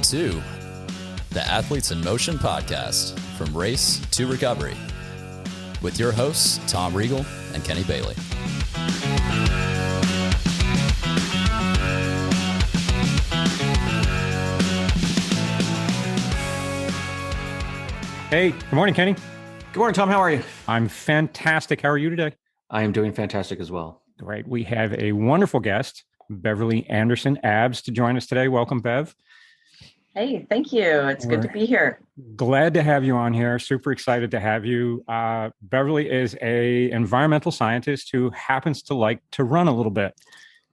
to the Athletes in Motion podcast, From Race to Recovery, with your hosts, Tom Riegel and Kenny Bailey. Hey, good morning, Kenny. Good morning, Tom. How are you? I'm fantastic. How are you today? I am doing fantastic as well. Great. We have a wonderful guest, Beverley Anderson-Abbs, to join us today. Welcome, Bev. Hey, thank you. It's good to be here. Glad to have you on here. Super excited to have you. Beverly is an environmental scientist who happens to like to run a little bit.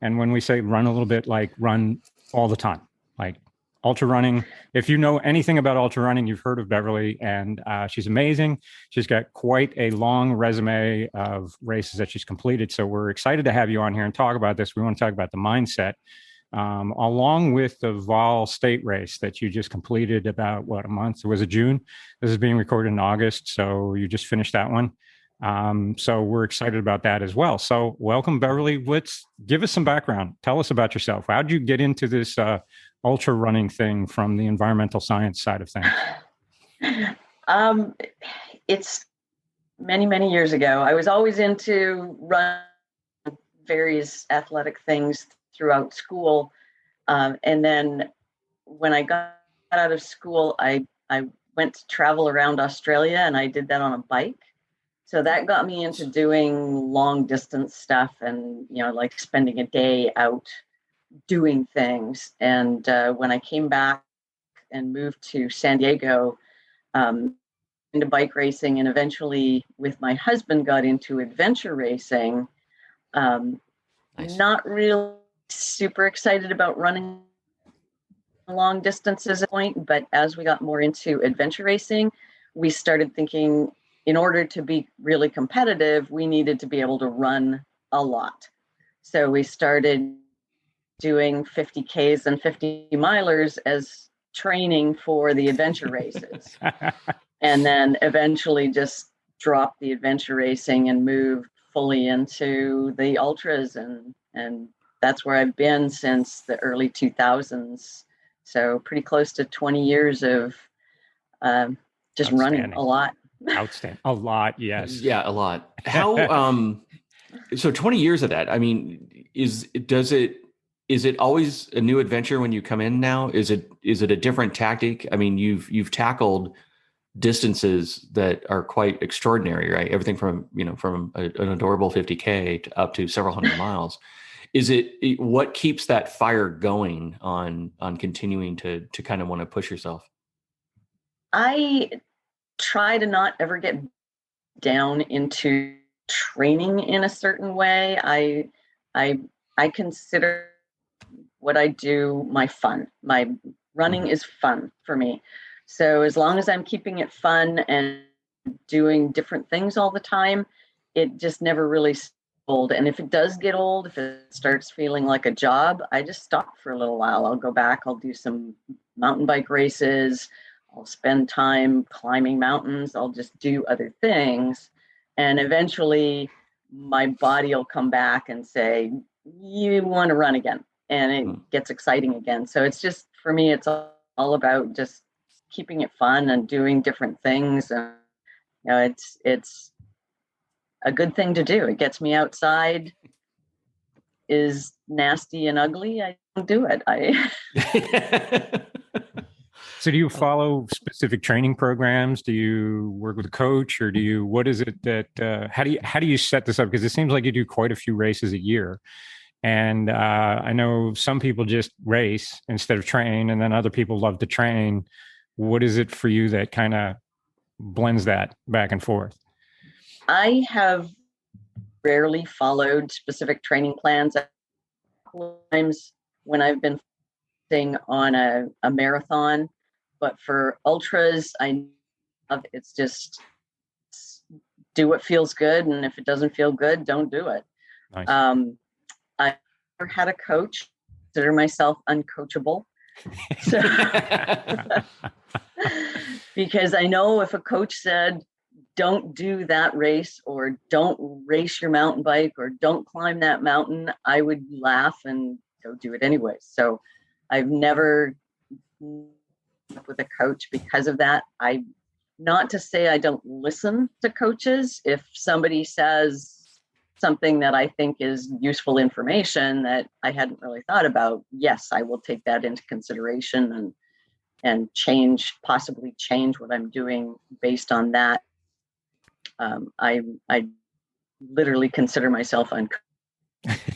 And when we say run a little bit, like run all the time, like ultra running. If you know anything about ultra running, you've heard of Beverly, and she's amazing. She's got quite a long resume of races that she's completed. So we're excited to have you on here and talk about this. We want to talk about the mindset, along with the Vol State race that you just completed about, a month? Was it June? This is being recorded in August. So you just finished that one. So we're excited about that as well. So welcome, Beverly. Give us some background. Tell us about yourself. How did you get into this ultra running thing from the environmental science side of things? It's many, many years ago. I was always into run various athletic things throughout school. And then when I got out of school, I went to travel around Australia, and I did that on a bike. So that got me into doing long distance stuff and, like spending a day out doing things. And when I came back and moved to San Diego, into bike racing, and eventually with my husband got into adventure racing, Nice. Not really super excited about running long distances at a point, but as we got more into adventure racing, we started thinking in order to be really competitive, we needed to be able to run a lot. So we started doing 50Ks and 50 milers as training for the adventure races. And then eventually just dropped the adventure racing and moved fully into the ultras. And that's where I've been since the early 2000s. So pretty close to 20 years of just running a lot. Outstanding. A lot, yes. Yeah, a lot. How, so 20 years of that, I mean, is it always a new adventure when you come in now? Is it a different tactic? I mean, you've tackled distances that are quite extraordinary, right? Everything from an adorable 50K to up to several hundred miles. What keeps that fire going on continuing to kind of want to push yourself? I try to not ever get down into training in a certain way. I consider what I do my fun. My running is fun for me. So as long as I'm keeping it fun and doing different things all the time, it just never really gets old. And if it does get old, if it starts feeling like a job, I just stop for a little while. I'll go back, I'll do some mountain bike races, I'll spend time climbing mountains, I'll just do other things. And eventually my body will come back and say, you want to run again. And it gets exciting again. So it's just, for me, it's all about just keeping it fun and doing different things. And, it's a good thing to do. It gets me outside. Is nasty and ugly, I don't do it. So do you follow specific training programs? Do you work with a coach, or what is it that, how do you set this up? Because it seems like you do quite a few races a year. And I know some people just race instead of train, and then other people love to train. What is it for you that kind of blends that back and forth? I have rarely followed specific training plans. Times when I've been focusing on a marathon, but for ultras, it's just do what feels good, and if it doesn't feel good, don't do it. Nice. I never had a coach. Consider myself uncoachable. So, because I know if a coach said, don't do that race, or don't race your mountain bike, or don't climb that mountain, I would laugh and go do it anyway. So I've never up with a coach because of that. Not to say I don't listen to coaches. If somebody says something that I think is useful information that I hadn't really thought about, yes, I will take that into consideration and possibly change what I'm doing based on that. I literally consider myself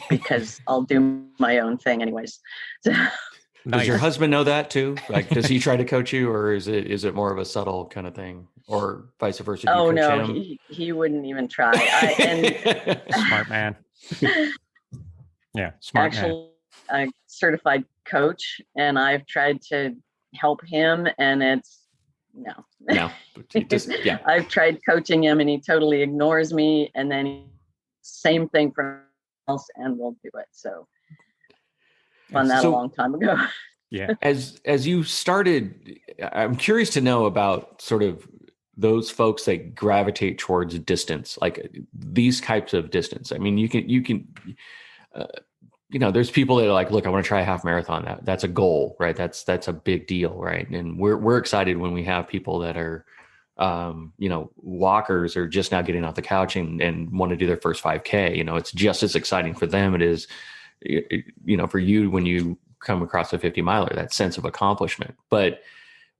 because I'll do my own thing anyways. Does your husband know that too? Like, does he try to coach you, or is it more of a subtle kind of thing, or vice versa? Do you coach no, him? he wouldn't even try. Smart man. Yeah, smart actually, man. A certified coach, and I've tried to help him, and it's no. I've tried coaching him, and he totally ignores me, and then same thing for else, and we'll do it. So. Done that a long time ago. Yeah. As you started, I'm curious to know about sort of those folks that gravitate towards distance, like these types of distance. I mean, you can, there's people that are like, look, I want to try a half marathon. That's a goal, right? That's a big deal, right? And we're excited when we have people that are, walkers are just now getting off the couch and want to do their first 5K. It's just as exciting for them. It is. For you, when you come across a 50 miler, that sense of accomplishment. But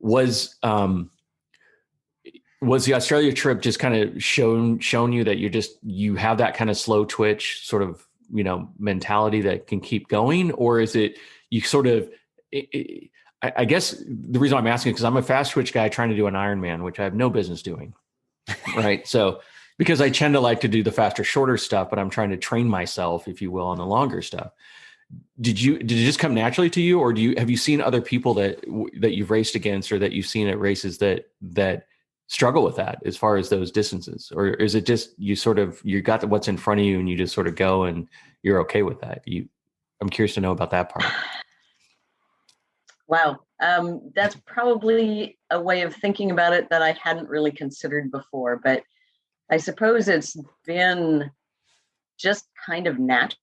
was the Australia trip just kind of shown you that you have that kind of slow twitch sort of, mentality that can keep going? Or is it, you sort of, I guess the reason I'm asking, because I'm a fast twitch guy trying to do an Ironman, which I have no business doing. Right. So, because I tend to like to do the faster, shorter stuff, but I'm trying to train myself, if you will, on the longer stuff. Did it just come naturally to you, or have you seen other people that you've raced against, or that you've seen at races that struggle with that as far as those distances? Or is it just you got what's in front of you and you just sort of go and you're okay with that? I'm curious to know about that part. Wow. That's probably a way of thinking about it that I hadn't really considered before, but I suppose it's been just kind of natural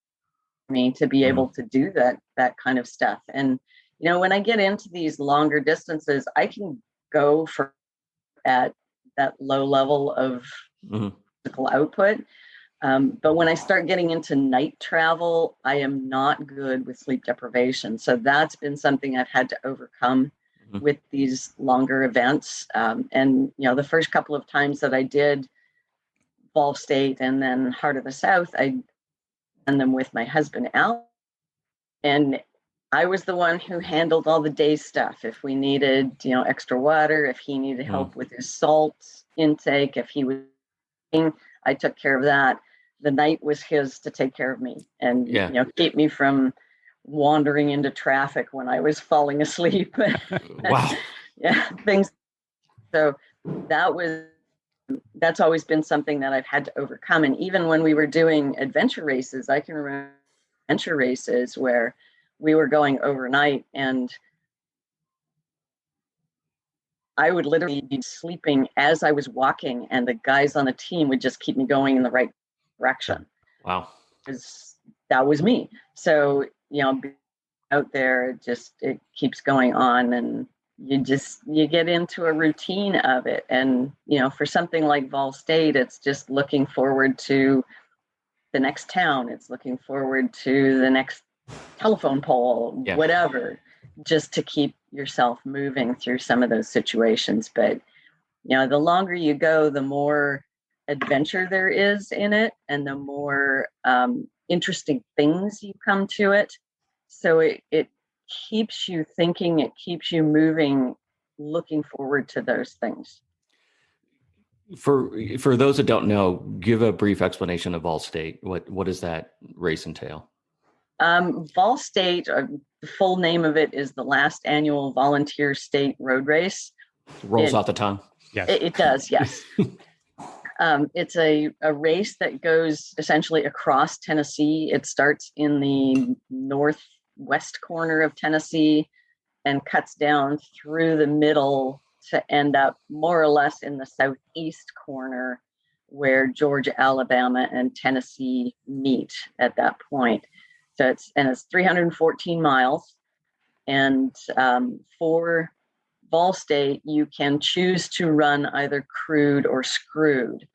for me to be able to do that kind of stuff. And, when I get into these longer distances, I can go at that low level of physical output. But when I start getting into night travel, I am not good with sleep deprivation. So that's been something I've had to overcome with these longer events. And, the first couple of times that I did Ball State and then Heart of the South, I done them with my husband, Al. And I was the one who handled all the day stuff. If we needed, extra water, if he needed help with his salt intake, if he was, I took care of that. The night was his to take care of me and, keep me from wandering into traffic when I was falling asleep. Wow. Things. So that's always been something that I've had to overcome. And even when we were doing adventure races, I can remember adventure races where we were going overnight and I would literally be sleeping as I was walking and the guys on the team would just keep me going in the right direction. Wow. Because that was me. So, out there, it keeps going on and you get into a routine of it. And, for something like Vol State, it's just looking forward to the next town. It's looking forward to the next telephone pole, whatever, just to keep yourself moving through some of those situations. But, the longer you go, the more adventure there is in it and the more interesting things you come to it. So it keeps you thinking, it keeps you moving, looking forward to those things. For those that don't know, give a brief explanation of Vol State. What does that race entail? Vol State, the full name of it is the last annual volunteer state road race. Rolls off the tongue. Yes. It does, yes. It's a race that goes essentially across Tennessee. It starts in the northwest corner of Tennessee and cuts down through the middle to end up more or less in the southeast corner where Georgia, Alabama, and Tennessee meet at that point. So it's 314 miles. And for Vol State, you can choose to run either crewed or screwed.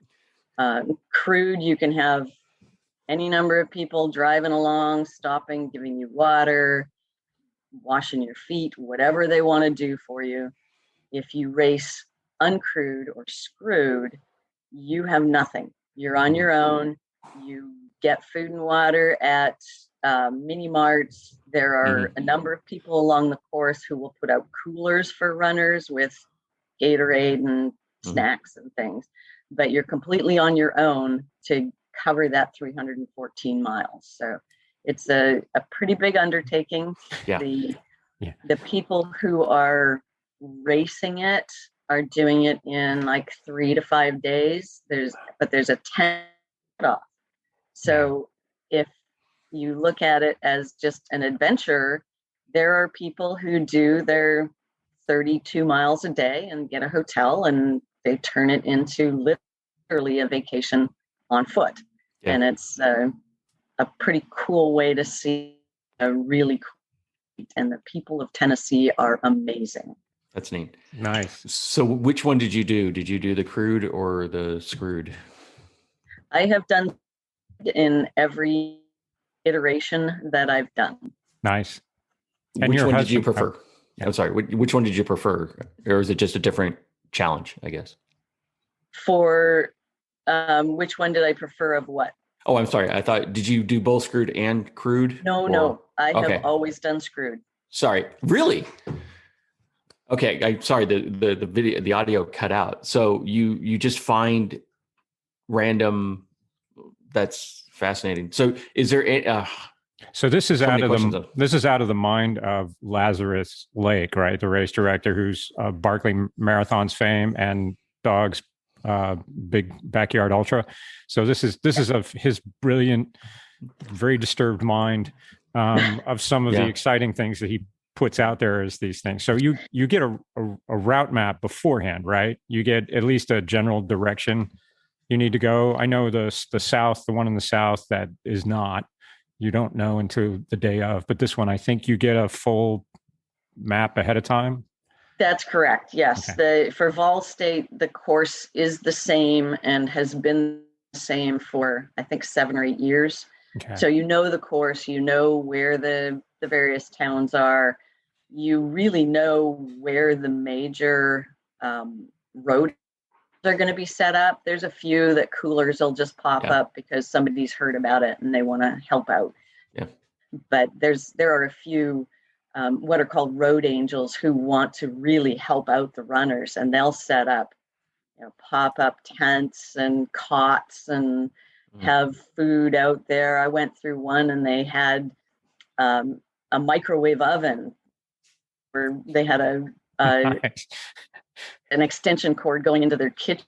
Crewed, you can have any number of people driving along, stopping, giving you water, washing your feet, whatever they want to do for you. If you race uncrewed or screwed, you have nothing. You're on your own. You get food and water at mini marts. There are a number of people along the course who will put out coolers for runners with Gatorade and snacks and things, but you're completely on your own to cover that 314 miles. So it's a pretty big undertaking. Yeah. The people who are racing it are doing it in like 3 to 5 days. There's a 10 off. So if you look at it as just an adventure, there are people who do their 32 miles a day and get a hotel, and they turn it into literally a vacation on foot. Yeah. And it's a pretty cool way to see a really cool, and the people of Tennessee are amazing. That's neat. Nice. So which one did you do? Did you do the crewed or the screwed? I have done in every iteration that I've done. Nice. And which one did you prefer? I'm sorry. Which one did you prefer? Or is it just a different challenge, I guess? For which one did I prefer of what? Oh, I'm sorry. I thought, did you do both screwed and crewed? No. I have always done screwed. Sorry. Really? Okay. I'm sorry. The video, the audio cut out. So you just find random. That's fascinating. So is there so this is out of the mind of Lazarus Lake, right? The race director who's Barkley Marathon's fame and Dog's big backyard ultra. So this is of his brilliant, very disturbed mind of some of the exciting things that he puts out there as these things. So you get a route map beforehand, right? You get at least a general direction you need to go. I know the south, the one in the south that is not, you don't know until the day of, but this one, I think you get a full map ahead of time. That's correct. Yes. Okay. For Vol State, the course is the same and has been the same for, I think, 7 or 8 years. Okay. So you know the course, you know where the various towns are. You really know where the major roads are going to be set up. There's a few that coolers will just pop up because somebody's heard about it and they want to help out. Yeah. But there are a few what are called road angels who want to really help out the runners, and they'll set up, pop-up tents and cots and have food out there. I went through one and they had a microwave oven where they had nice. An extension cord going into their kitchen.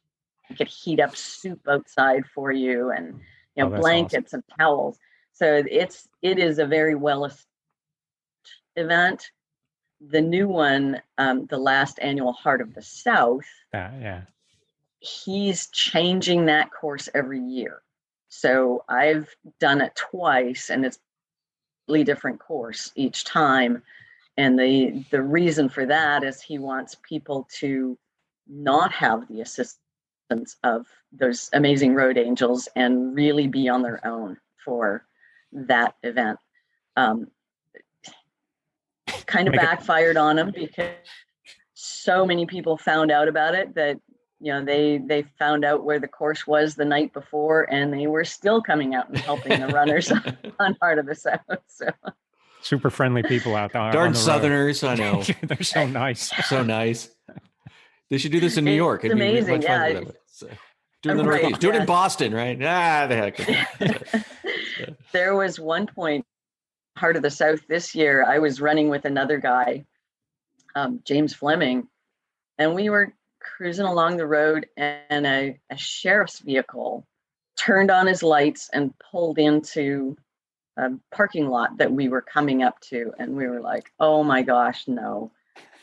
You could heat up soup outside for you, and blankets awesome. And towels. So it is a very well event. The new one, the last annual Heart of the South, he's changing that course every year. So I've done it twice, and it's a completely different course each time. And the reason for that is he wants people to not have the assistance of those amazing road angels and really be on their own for that event. Kind of backfired on him because so many people found out about it that they found out where the course was the night before, and they were still coming out and helping the runners on Heart of the South. So super friendly people out there. Darn Southerners, I know. They're so nice. So nice. They should do this in New York. It's amazing. Much fun for them. So, do it in the Northeast. Do it in Boston, right? The heck. There was one point, Heart of the South this year, I was running with another guy, James Fleming, and we were cruising along the road, and a sheriff's vehicle turned on his lights and pulled into a parking lot that we were coming up to. And we were like, oh my gosh, no,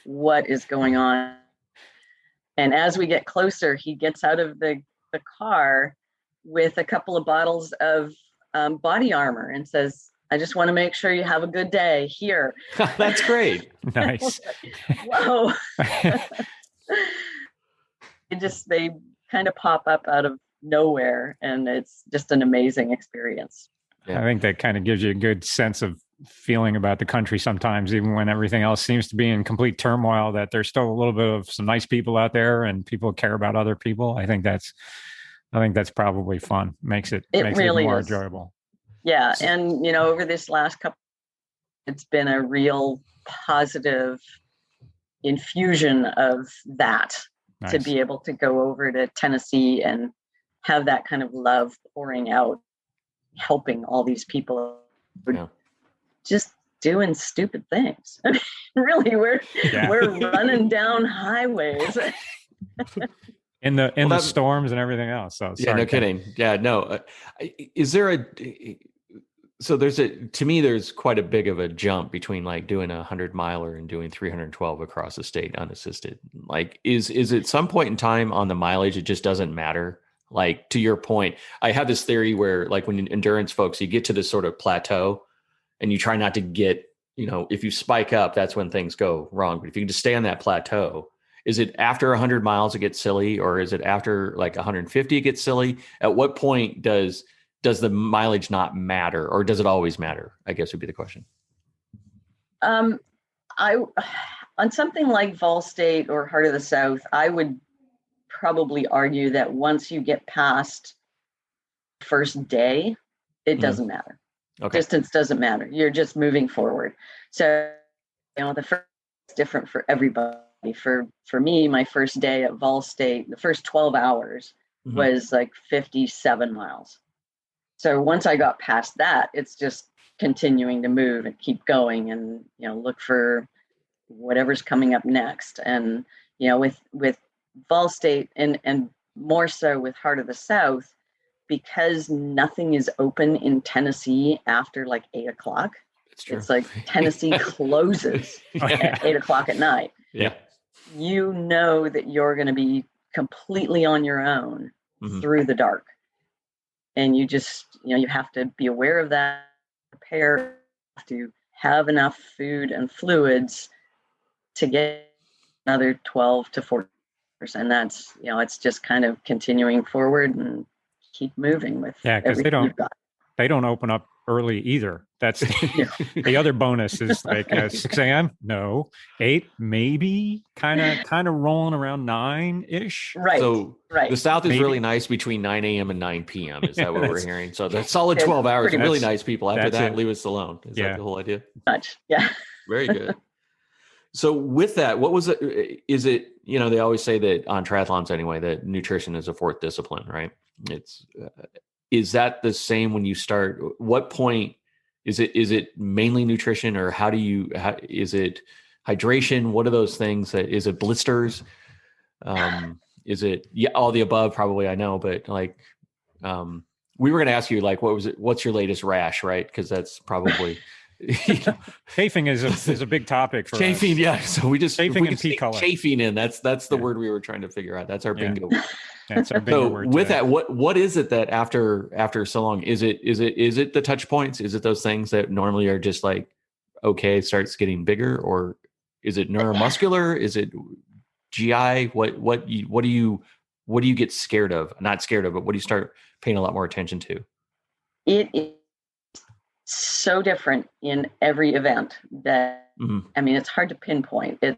what is going on? And as we get closer, he gets out of the car with a couple of bottles of body armor and says, I just want to make sure you have a good day here. That's great. Nice. Whoa. They kind of pop up out of nowhere, and it's just an amazing experience. I think that kind of gives you a good sense of feeling about the country sometimes, even when everything else seems to be in complete turmoil, that there's still a little bit of some nice people out there and people care about other people. I think that's probably fun. Makes it really more is. enjoyable. Yeah. And, over this last couple, it's been a real positive infusion of that. Nice. To be able to go over to Tennessee and have that kind of love pouring out, helping all these people just doing stupid things. I mean, really, we're running down highways in the storms and everything else. So no kidding. Yeah, no. Is there so to me, there's quite a big of a jump between like doing a 100-miler and doing 312 across the state unassisted. Like, is at some point in time on the mileage, it just doesn't matter? Like, to your point, I have this theory where, like, when endurance folks, you get to this sort of plateau and you try not to get, if you spike up, that's when things go wrong. But if you can just stay on that plateau, is it after 100 miles it gets silly, or is it after like 150 it gets silly? At what point does the mileage not matter, or does it always matter? I guess would be the question. On something like Vol State or Heart of the South, I would probably argue that once you get past first day, it doesn't matter. Okay. Distance doesn't matter. You're just moving forward. So, the first is different for everybody. For me, my first day at Vol State, the first 12 hours was like 57 miles. So once I got past that, it's just continuing to move and keep going and, look for whatever's coming up next. And, with Vol State and more so with Heart of the South, because nothing is open in Tennessee after like 8:00. It's true. It's like Tennessee closes at 8:00 at night. Yeah. You know that you're going to be completely on your own through the dark. And you just, you have to be aware of that, prepare to have enough food and fluids to get another 12 to 40%. And that's, it's just kind of continuing forward and keep moving with everything you've got. They don't open up early either. That's the other bonus is like 6 a.m. No, 8 maybe, kind of rolling around 9-ish. Right. So the South is really nice between 9 a.m. and 9 p.m. Is that what we're hearing? So that's solid 12 hours. Really nice people. After that, leave us alone. Is that the whole idea? Much. Yeah. Very good. So with that, what was it? Is it, they always say that on triathlons anyway, that nutrition is a fourth discipline, right? It's is that the same when you start? What point is it mainly nutrition, or is it hydration? What are those things? Is it blisters? Is it all the above? Probably, I know, but like, we were going to ask you, like, what's your latest rash, right? Because that's probably chafing is a big topic for chafing. Us. Yeah, so we just chafing and pea color. Chafing in. That's the word we were trying to figure out. That's our bingo. That's our bingo word. With that, what is it that after so long, is it the touch points? Is it those things that normally are just like, okay, it starts getting bigger, or is it neuromuscular? Is it GI? What do you get scared of? Not scared of, but what do you start paying a lot more attention to? It is so different in every event that, I mean, it's hard to pinpoint it.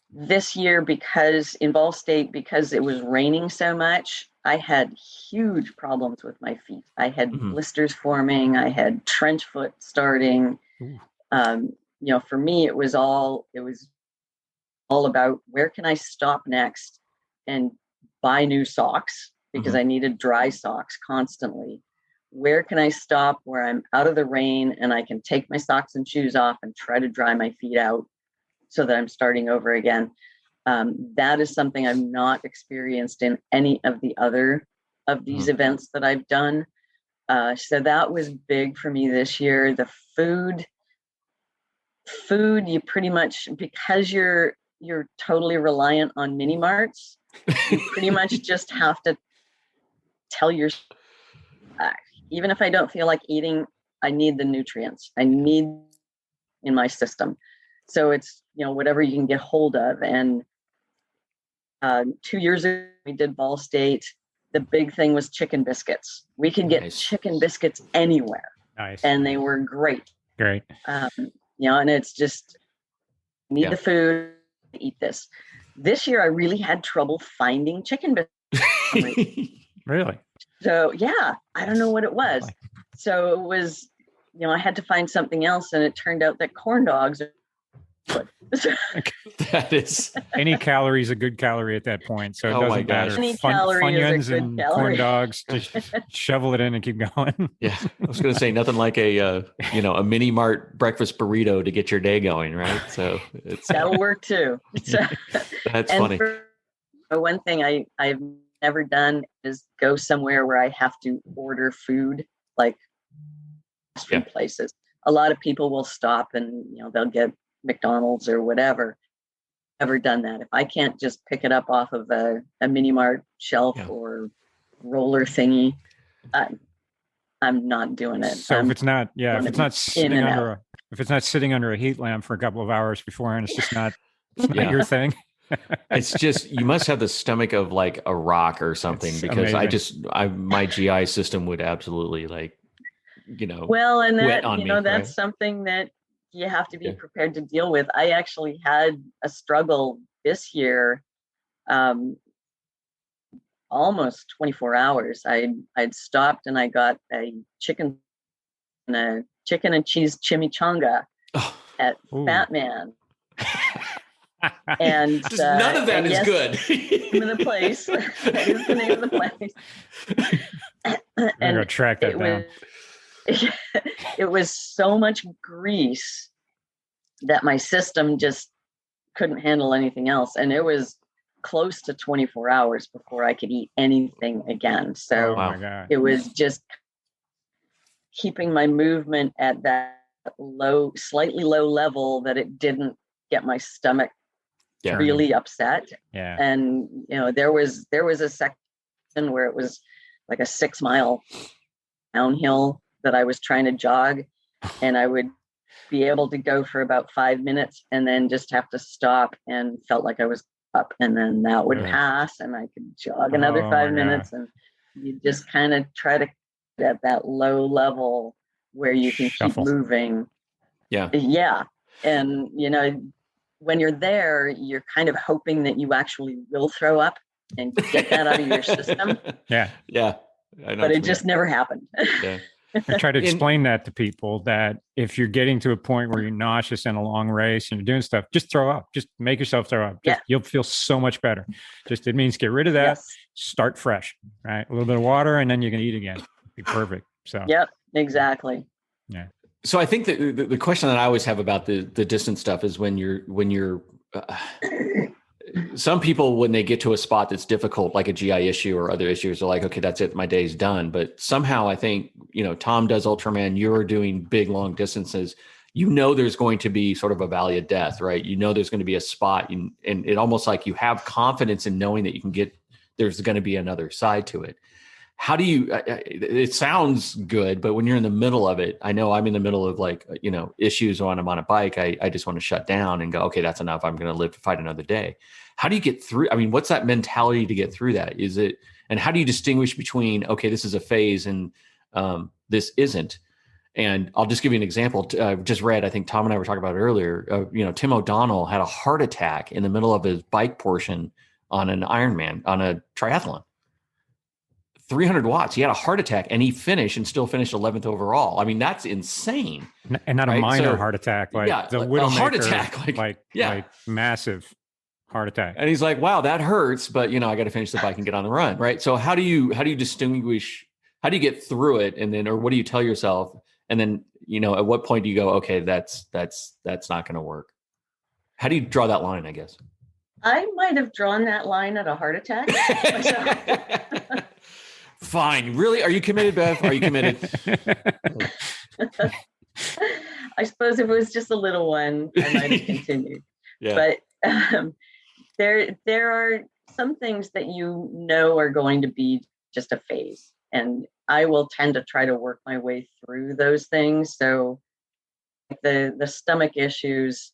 This year, because in Vol State, because it was raining so much, I had huge problems with my feet. I had blisters forming. I had trench foot starting. For me, it was all about where can I stop next and buy new socks, because I needed dry socks constantly. Where can I stop where I'm out of the rain and I can take my socks and shoes off and try to dry my feet out so that I'm starting over again? That is something I've not experienced in any of the other of these events that I've done. So that was big for me this year. The food, you pretty much, because you're totally reliant on mini marts, you pretty much just have to tell your, even if I don't feel like eating need the nutrients. I need in my system. So it's, whatever you can get hold of. And 2 years ago, we did Ball State. The big thing was chicken biscuits. We could get chicken biscuits anywhere. Nice. And they were great. Great. And it's just, need the food to eat this. This year, I really had trouble finding chicken biscuits. Really? So, yeah, I don't know what it was. So it was, I had to find something else. And it turned out that corn dogs are good. That is. Any calorie is a good calorie at that point. So it doesn't matter. Any calorie is a good and calorie. corn dogs, just shovel it in and keep going. Yeah. I was going to say nothing like a mini mart breakfast burrito to get your day going. Right. So that'll work too. So, that's funny. One thing I've never done is go somewhere where I have to order food, like places. A lot of people will stop and, they'll get McDonald's or whatever. Never done that. If I can't just pick it up off of a mini mart shelf or roller thingy, I'm not doing it. So if it's not sitting under a heat lamp for a couple of hours beforehand, it's not your thing. It's just, you must have the stomach of like a rock or something, it's because amazing. my GI system would absolutely well, and that, me, that's something that you have to be prepared to deal with. I actually had a struggle this year, almost 24 hours. I'd stopped and I got a chicken and cheese chimichanga at Fat Man. And just none of that is good. Name of the place. That is the name of the place. I'm gonna track that down. It was so much grease that my system just couldn't handle anything else. And it was close to 24 hours before I could eat anything again. So it was just keeping my movement at that slightly low level that it didn't get my stomach really upset. Yeah. And, there was a section where it was like a 6-mile downhill that I was trying to jog, and I would be able to go for about 5 minutes and then just have to stop, and felt like I was up, and then that would pass and I could jog another 5 minutes. And you just kind of try to get at that low level where you can keep moving. Yeah. Yeah. And, when you're there, you're kind of hoping that you actually will throw up and get that out of your system. Yeah. Yeah. But it just never happened. Yeah. I try to explain that to people, that if you're getting to a point where you're nauseous in a long race and you're doing stuff, just throw up. Just make yourself throw up. You'll feel so much better. It means get rid of that. Start fresh, right? A little bit of water, and then you can eat again. Be perfect. So. Yep. Exactly. Yeah. So I think that the question that I always have about the distance stuff is when you're some people, when they get to a spot that's difficult, like a GI issue or other issues, are like, okay, that's it. My day's done. But somehow I think, Tom does Ultraman, you're doing big, long distances. There's going to be sort of a valley of death, right? There's going to be a spot, and it almost like you have confidence in knowing that you can there's going to be another side to it. How do you, it sounds good, but when you're in the middle of it, I know I'm in the middle of issues when I'm on a bike, I just want to shut down and go, okay, that's enough. I'm going to live to fight another day. How do you get through? I mean, what's that mentality to get through that? And how do you distinguish between, okay, this is a phase and this isn't? And I'll just give you an example. Just read, I think Tom and I were talking about it earlier, Tim O'Donnell had a heart attack in the middle of his bike portion on an Ironman, on a triathlon. 300 watts. He had a heart attack and he finished 11th overall. I mean, that's insane. And not a minor heart attack, like the Widowmaker, a heart attack, like massive heart attack. And he's like, wow, that hurts, but I got to finish the bike and get on the run. Right. So how do you distinguish, how do you get through it? And then, or what do you tell yourself? And then, at what point do you go, okay, that's not going to work? How do you draw that line, I guess? I might have drawn that line at a heart attack. Fine. Really? Are you committed, Bev? Are you committed? I suppose if it was just a little one, I might have continued. But there are some things that are going to be just a phase. And I will tend to try to work my way through those things. So the stomach issues,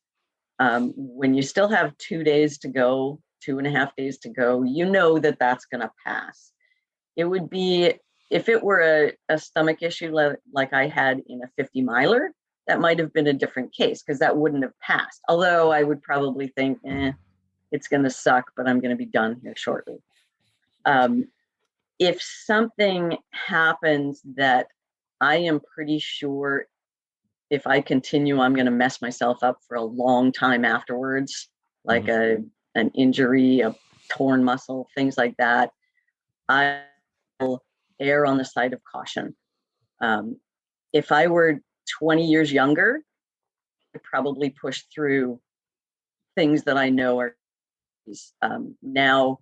when you still have 2 days to go, 2.5 days to go, you know that that's going to pass. It would be, if it were a stomach issue like I had in a 50 miler, that might have been a different case because that wouldn't have passed. Although I would probably think, it's going to suck, but I'm going to be done here shortly. If something happens that I am pretty sure if I continue, I'm going to mess myself up for a long time afterwards, like an injury, a torn muscle, things like that, I will err on the side of caution. If I were 20 years younger, I'd probably push through things that I know are now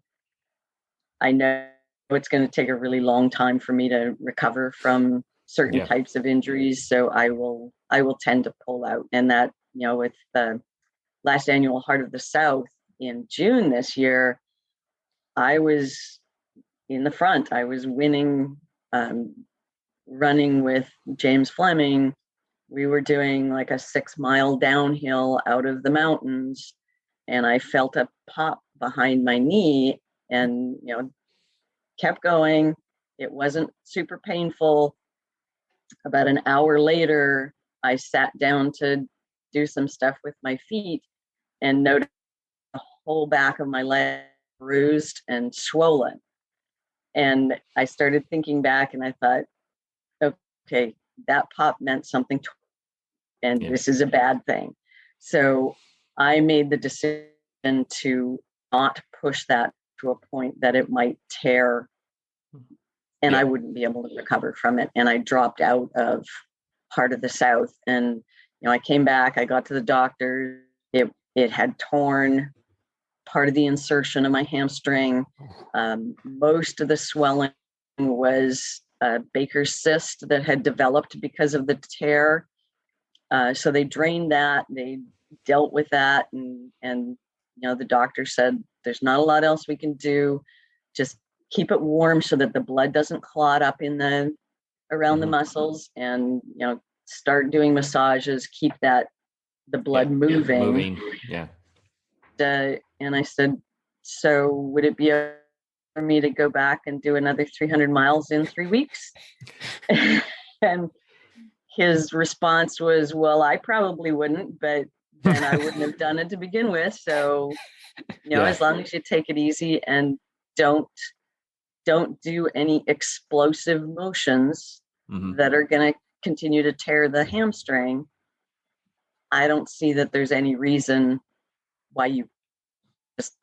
I know it's going to take a really long time for me to recover from certain types of injuries. So I will tend to pull out. And that, with the last annual Heart of the South in June this year, I was in the front. I was winning, running with James Fleming. We were doing like a 6-mile downhill out of the mountains, and I felt a pop behind my knee and, kept going. It wasn't super painful. About an hour later, I sat down to do some stuff with my feet and noticed the whole back of my leg bruised and swollen. And I started thinking back and I thought, okay, that pop meant something to me, and this is a bad thing. So I made the decision to not push that to a point that it might tear and I wouldn't be able to recover from it. And I dropped out of Heart of the South. And, I came back, I got to the doctor. It had torn part of the insertion of my hamstring. Most of the swelling was Baker's cyst that had developed because of the tear. So they drained that, they dealt with that. And the doctor said, there's not a lot else we can do. Just keep it warm so that the blood doesn't clot up around the muscles, and, start doing massages, keep the blood moving. Yeah. And I said, so would it be for me to go back and do another 300 miles in 3 weeks? And his response was, well, I probably wouldn't, but then I wouldn't have done it to begin with. So, as long as you take it easy and don't do any explosive motions that are going to continue to tear the hamstring, I don't see that there's any reason why you just.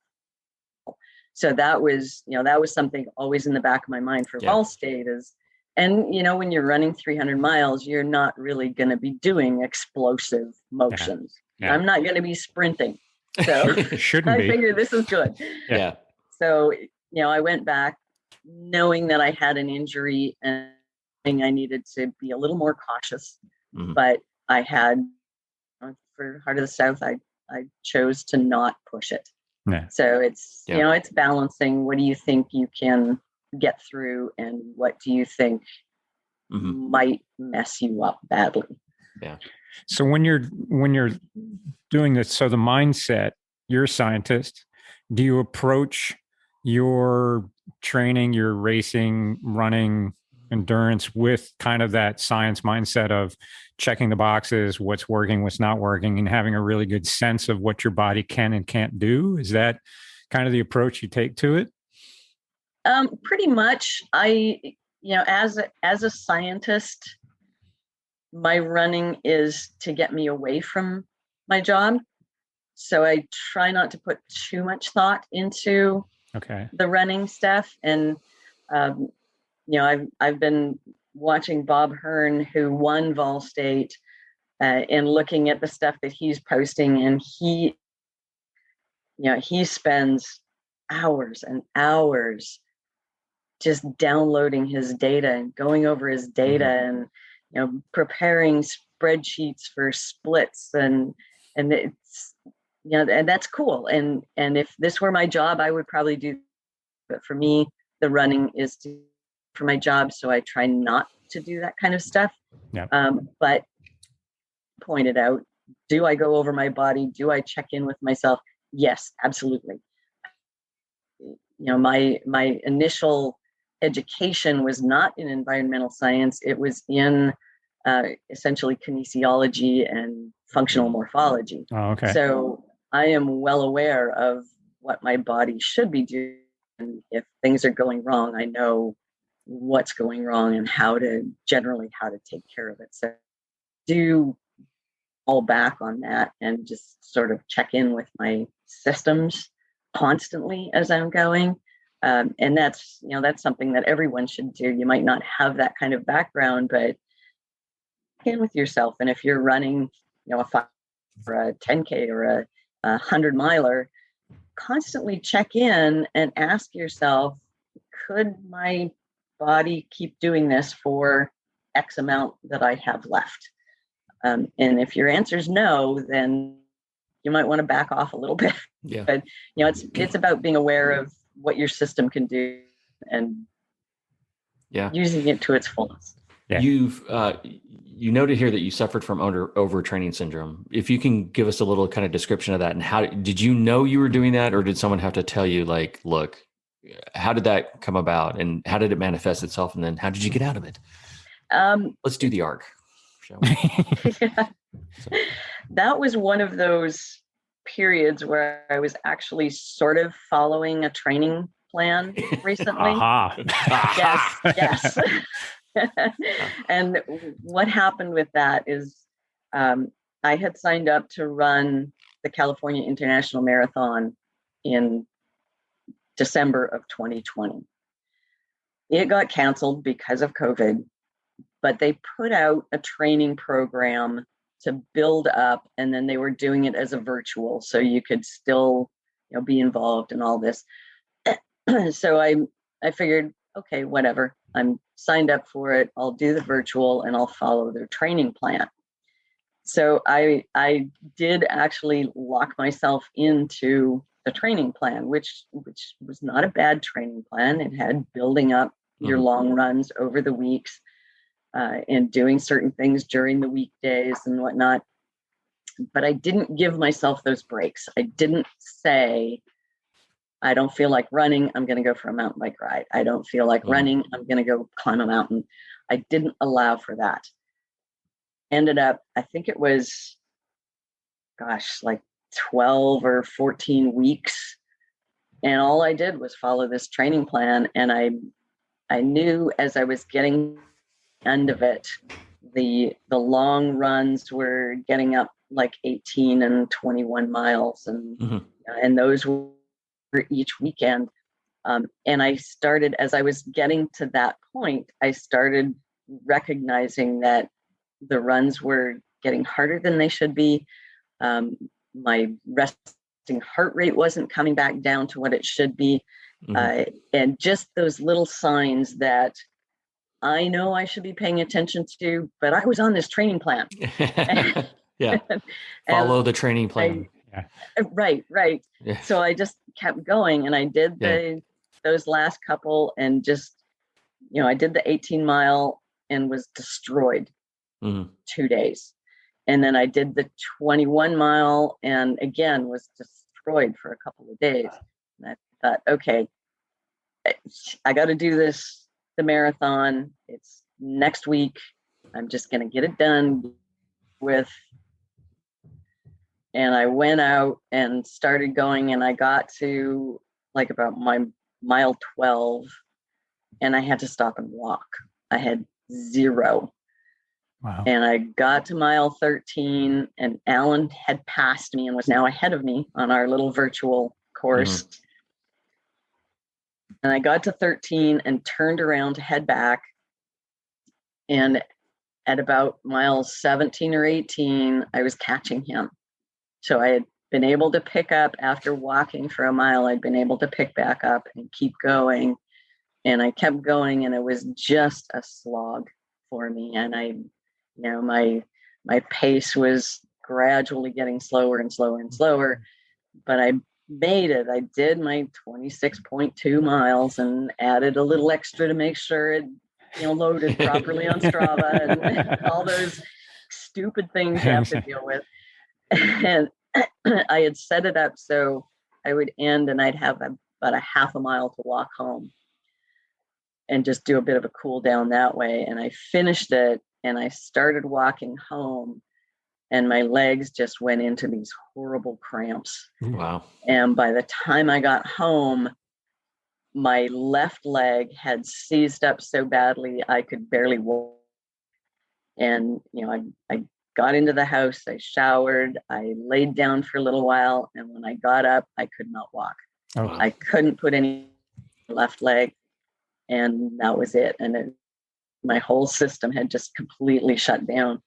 So that was something always in the back of my mind for Vol State is, and when you're running 300 miles, you're not really going to be doing explosive motions. Yeah. I'm not going to be sprinting. So I figure this is good. Yeah. So, I went back knowing that I had an injury and I needed to be a little more cautious, but I had, for Heart of the South, I chose to not push it. Yeah. So it's, it's balancing. What do you think you can get through and what do you think might mess you up badly? Yeah. So when you're doing this, so the mindset, you're a scientist, do you approach your training, your racing, running, endurance with kind of that science mindset of checking the boxes, what's working, what's not working, and having a really good sense of what your body can and can't do? Is that kind of the approach you take to it? Pretty much. As a scientist, my running is to get me away from my job. So I try not to put too much thought into the running stuff. And, I've been watching Bob Hearn, who won Vol State, and looking at the stuff that he's posting. And he spends hours and hours just downloading his data and going over his data and, preparing spreadsheets for splits and it's, and that's cool. And if this were my job, I would probably do, but for me, the running is to for my job, so I try not to do that kind of stuff. Yeah. But pointed out, do I go over my body? Do I check in with myself? Yes, absolutely. My initial education was not in environmental science. It was in essentially kinesiology and functional morphology. Oh, okay. So I am well aware of what my body should be doing. And if things are going wrong, I know what's going wrong and how to take care of it. So do fall back on that and just sort of check in with my systems constantly as I'm going. And that's something that everyone should do. You might not have that kind of background, but check in with yourself. And if you're running, a 5 or a 10K or a 100 miler, constantly check in and ask yourself, could my body keep doing this for X amount that I have left? And if your answer is no, then you might want to back off a little bit. Yeah. But it's about being aware of what your system can do and using it to its fullest. Yeah. You noted here that you suffered from overtraining syndrome. If you can give us a little kind of description of that, and how did you know you were doing that, or did someone have to tell you, like, look, how did that come about, and how did it manifest itself, and then how did you get out of it? Let's do the arc, shall we? Yeah. That was one of those periods where I was actually sort of following a training plan recently. Yes. And what happened with that is I had signed up to run the California International Marathon in December of 2020. It got canceled because of COVID, but they put out a training program to build up, and then they were doing it as a virtual, so you could still be involved in all this. So I figured, okay, whatever. I'm signed up for it. I'll do the virtual and I'll follow their training plan. So I did actually lock myself into the training plan, which was not a bad training plan. It had building up your long runs over the weeks and doing certain things during the weekdays and whatnot. But I didn't give myself those breaks. I didn't say, I don't feel like running, I'm going to go for a mountain bike ride. I don't feel like running, I'm going to go climb a mountain. I didn't allow for that. Ended up, I think it was, like 12 or 14 weeks. And all I did was follow this training plan. And I knew as I was getting the end of it, the long runs were getting up like 18 and 21 miles. And those were each weekend. And I started, as I was getting to that point, I started recognizing that the runs were getting harder than they should be. My resting heart rate wasn't coming back down to what it should be. And just those little signs that I know I should be paying attention to, but I was on this training plan. Yeah. Follow the training plan. Right. Yeah. So I just kept going, and I did those last couple, and just, I did the 18-mile and was destroyed 2 days. And then I did the 21-mile and again was destroyed for a couple of days. And I thought, okay, I got to do the marathon. It's next week. I'm just going to get it done with. And I went out and started going, and I got to like about my mile 12, and I had to stop and walk. I had 0. Wow. And I got to mile 13, and Alan had passed me and was now ahead of me on our little virtual course. And I got to 13 and turned around to head back. And at about mile 17 or 18, I was catching him. So I had been able to pick up after walking for a mile. I'd been able to pick back up and keep going. And I kept going, and it was just a slog for me. And my pace was gradually getting slower and slower and slower. But I made it. I did my 26.2 miles and added a little extra to make sure it, loaded properly on Strava and all those stupid things you have to deal with. And I had set it up so I would end and I'd have about a half a mile to walk home and just do a bit of a cool down that way. And I finished it and I started walking home and my legs just went into these horrible cramps. Wow. And by the time I got home, my left leg had seized up so badly I could barely walk. And, I got into the house, I showered, I laid down for a little while. And when I got up, I could not walk. Oh. I couldn't put any left leg. And that was it. And my whole system had just completely shut down.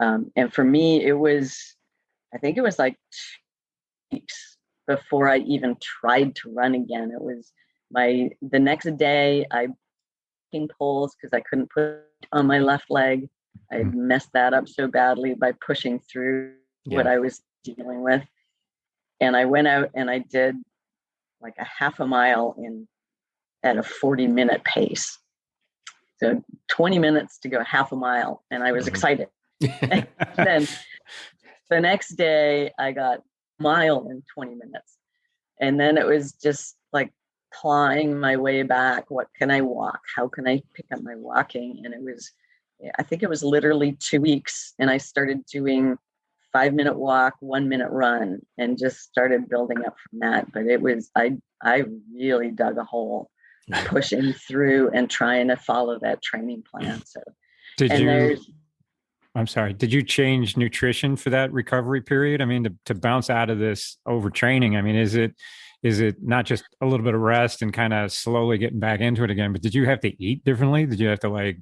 And for me, I think it was like 2 weeks before I even tried to run again. It was the next day I ping poles because I couldn't put on my left leg. I messed that up so badly by pushing through what I was dealing with. And I went out and I did like a half a mile at a 40-minute pace. So 20 minutes to go half a mile. And I was excited. And then the next day I got a mile in 20 minutes. And then it was just like clawing my way back. What can I walk? How can I pick up my walking? And I think it was literally 2 weeks. And I started doing 5-minute walk, 1-minute run, and just started building up from that. But I really dug a hole pushing through and trying to follow that training plan. So did you change nutrition for that recovery period? I mean, to bounce out of this overtraining, I mean, is it not just a little bit of rest and kind of slowly getting back into it again, but did you have to eat differently? Did you have to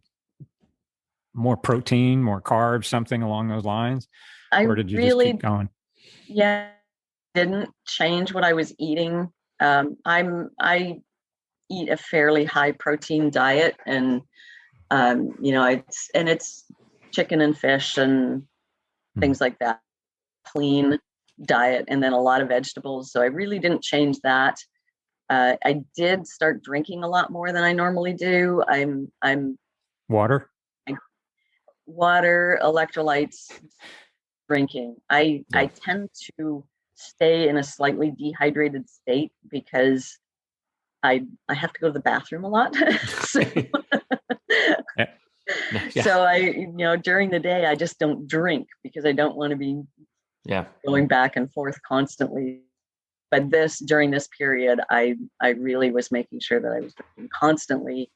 more protein, more carbs, something along those lines? Or did you just keep going? Yeah, didn't change what I was eating. I eat a fairly high protein diet, and it's chicken and fish and things like that. Clean diet, and then a lot of vegetables. So I really didn't change that. I did start drinking a lot more than I normally do. I'm water, electrolytes, drinking. I tend to stay in a slightly dehydrated state because I have to go to the bathroom a lot. So during the day I just don't drink because I don't want to be going back and forth constantly. But during this period, I really was making sure that I was drinking constantly,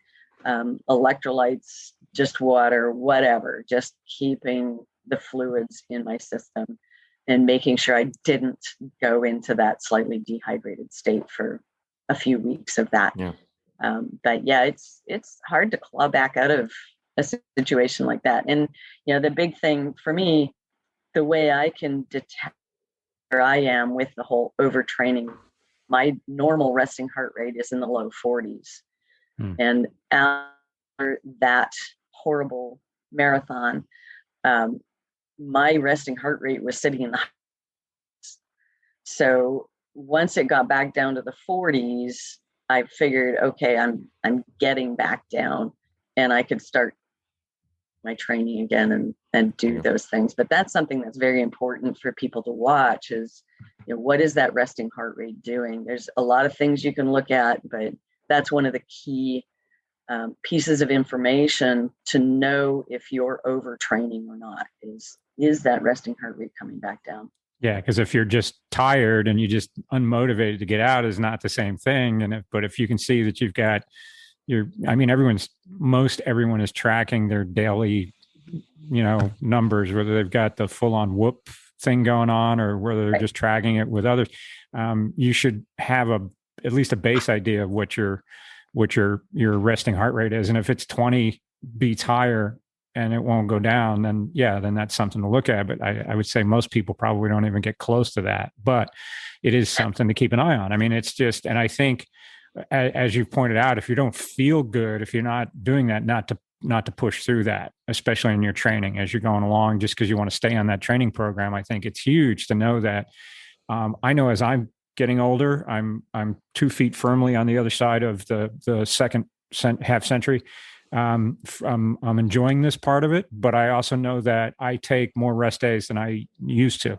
electrolytes, just water, whatever, just keeping the fluids in my system and making sure I didn't go into that slightly dehydrated state for a few weeks of that. But it's hard to claw back out of a situation like that. And, the big thing for me, the way I can detect where I am with the whole overtraining, my normal resting heart rate is in the low 40s. And after that horrible marathon, my resting heart rate was sitting in the highs. So once it got back down to the 40s, I figured, okay, I'm getting back down and I could start my training again and do those things. But that's something that's very important for people to watch is, what is that resting heart rate doing? There's a lot of things you can look at, but that's one of the key pieces of information to know if you're overtraining or not is that resting heart rate coming back down. Yeah, because if you're just tired and you just unmotivated to get out is not the same thing. But if you can see that you've got everyone is tracking their daily, numbers, whether they've got the full on whoop thing going on or whether they're just tracking it with others. You should have at least a base idea of what your resting heart rate is. And if it's 20 beats higher and it won't go down, then that's something to look at. But I would say most people probably don't even get close to that, but it is something to keep an eye on. I mean, it's just, and I think as you pointed out, if you don't feel good, if you're not doing that, not to push through that, especially in your training as you're going along, just because you want to stay on that training program. I think it's huge to know that. I know as I'm getting older. I'm 2 feet firmly on the other side of the second half century. I'm enjoying this part of it, but I also know that I take more rest days than I used to.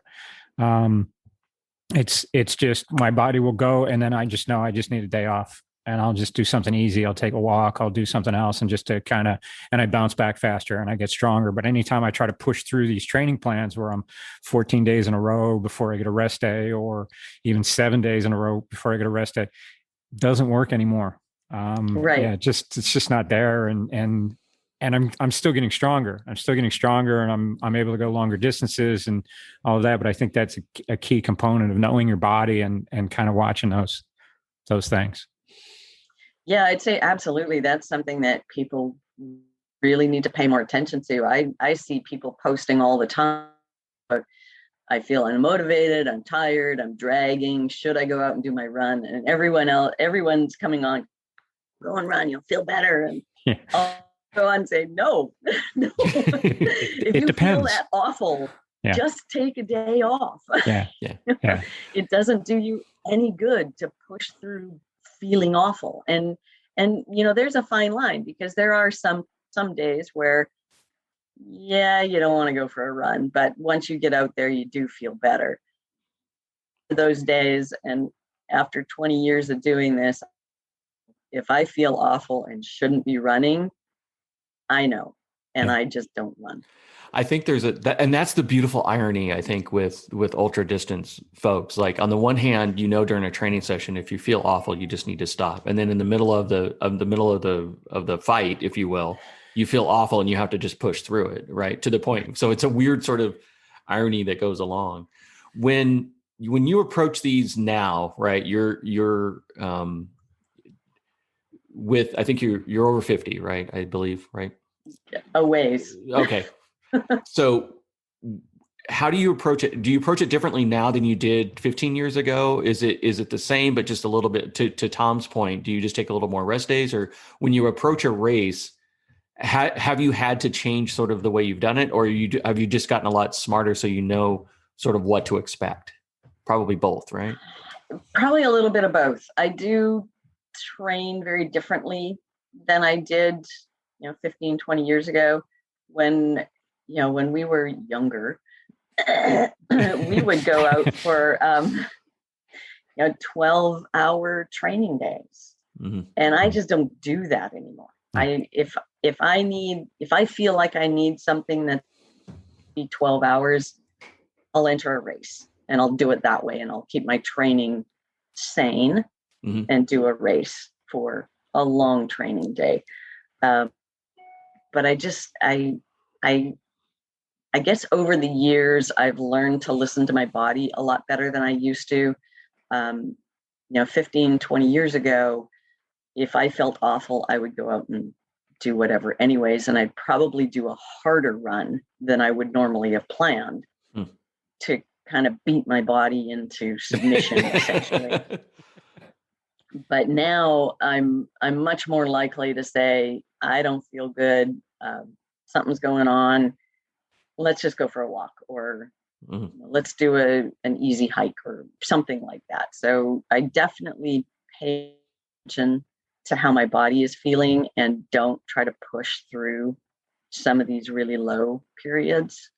It's just my body will go, and then I just know I just need a day off, and I'll just do something easy. I'll take a walk. I'll do something else, and just to and I bounce back faster and I get stronger. But anytime I try to push through these training plans where I'm 14 days in a row before I get a rest day, or even 7 days in a row before I get a rest day, it doesn't work anymore. Right. Yeah, it's just not there. And I'm still getting stronger. And I'm able to go longer distances and all of that. But I think that's a key component of knowing your body and kind of watching those things. Yeah, I'd say absolutely. That's something that people really need to pay more attention to. I see people posting all the time, but I feel unmotivated, I'm tired, I'm dragging. Should I go out and do my run? And everyone's coming on, go and run, you'll feel better. And I'll go on and say, no. No. If you depends. feel that awful, just take a day off. Yeah. It doesn't do you any good to push through feeling awful. And there's a fine line, because there are some days where, you don't want to go for a run, but once you get out there, you do feel better. Those days, and after 20 years of doing this, if I feel awful and shouldn't be running, I know, and I just don't run. I think and that's the beautiful irony, I think, with ultra distance folks. Like, on the one hand, during a training session, if you feel awful, you just need to stop. And then in the middle of the fight, if you will, you feel awful and you have to just push through it, right? To the point. So it's a weird sort of irony that goes along. When you approach these now, right? You're I think you're over 50, right? I believe, right? A ways. Okay. So how do you approach it? Do you approach it differently now than you did 15 years ago? Is it the same, but just a little bit to Tom's point? Do you just take a little more rest days? Or when you approach a race, have you had to change sort of the way you've done it? Or have you just gotten a lot smarter so you know sort of what to expect? Probably both, right? Probably a little bit of both. I do train very differently than I did, 15, 20 years ago, when we were younger. We would go out for 12-hour training days. Mm-hmm. And I just don't do that anymore. If I feel like I need something that be 12 hours, I'll enter a race, and I'll do it that way, and I'll keep my training sane. Mm-hmm. And do a race for a long training day. But I guess over the years, I've learned to listen to my body a lot better than I used to. 15, 20 years ago, if I felt awful, I would go out and do whatever anyways. And I'd probably do a harder run than I would normally have planned to kind of beat my body into submission, essentially. But now I'm much more likely to say, I don't feel good. Something's going on. Let's just go for a walk, or let's do an easy hike or something like that. So I definitely pay attention to how my body is feeling and don't try to push through some of these really low periods.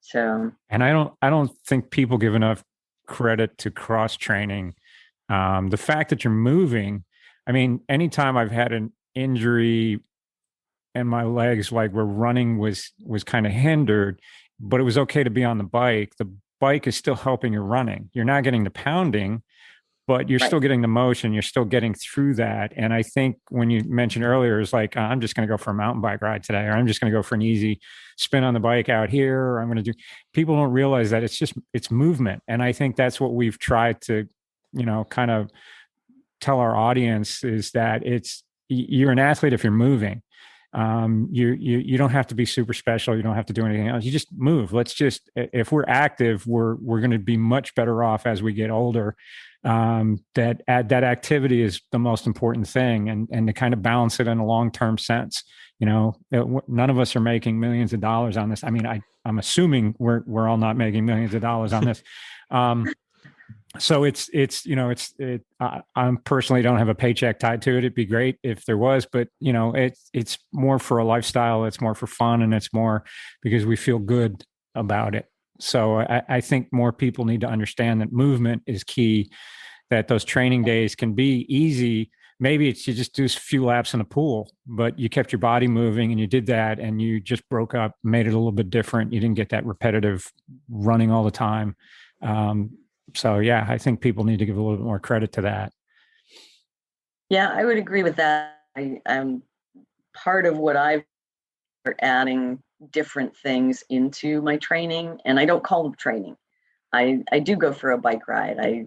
So, and I don't think people give enough credit to cross training. The fact that you're moving, I mean, anytime I've had an injury and my legs, like where running was kind of hindered, but it was okay to be on the bike is still helping your running. You're not getting the pounding, but you're still getting the motion. You're still getting through that. And I think when you mentioned earlier, it's like, I'm just going to go for a mountain bike ride today, or I'm just going to go for an easy spin on the bike out here, or I'm going to do, people don't realize that it's movement. And I think that's what we've tried to, kind of tell our audience, is that you're an athlete if you're moving. You don't have to be super special. You don't have to do anything else. You just move. If we're active, we're going to be much better off as we get older. That activity is the most important thing, and to kind of balance it in a long-term sense. None of us are making millions of dollars on this. I mean, I'm assuming we're all not making millions of dollars on this. So I'm personally don't have a paycheck tied to it. It'd be great if there was, but it's more for a lifestyle. It's more for fun, and it's more because we feel good about it. So I think more people need to understand that movement is key, that those training days can be easy. Maybe it's you just do a few laps in a pool, but you kept your body moving and you did that and you just broke up, made it a little bit different. You didn't get that repetitive running all the time. So yeah, I think people need to give a little bit more credit to that. Yeah, I would agree with that. I'm part of what I've adding different things into my training, and I don't call them training. I do go for a bike ride.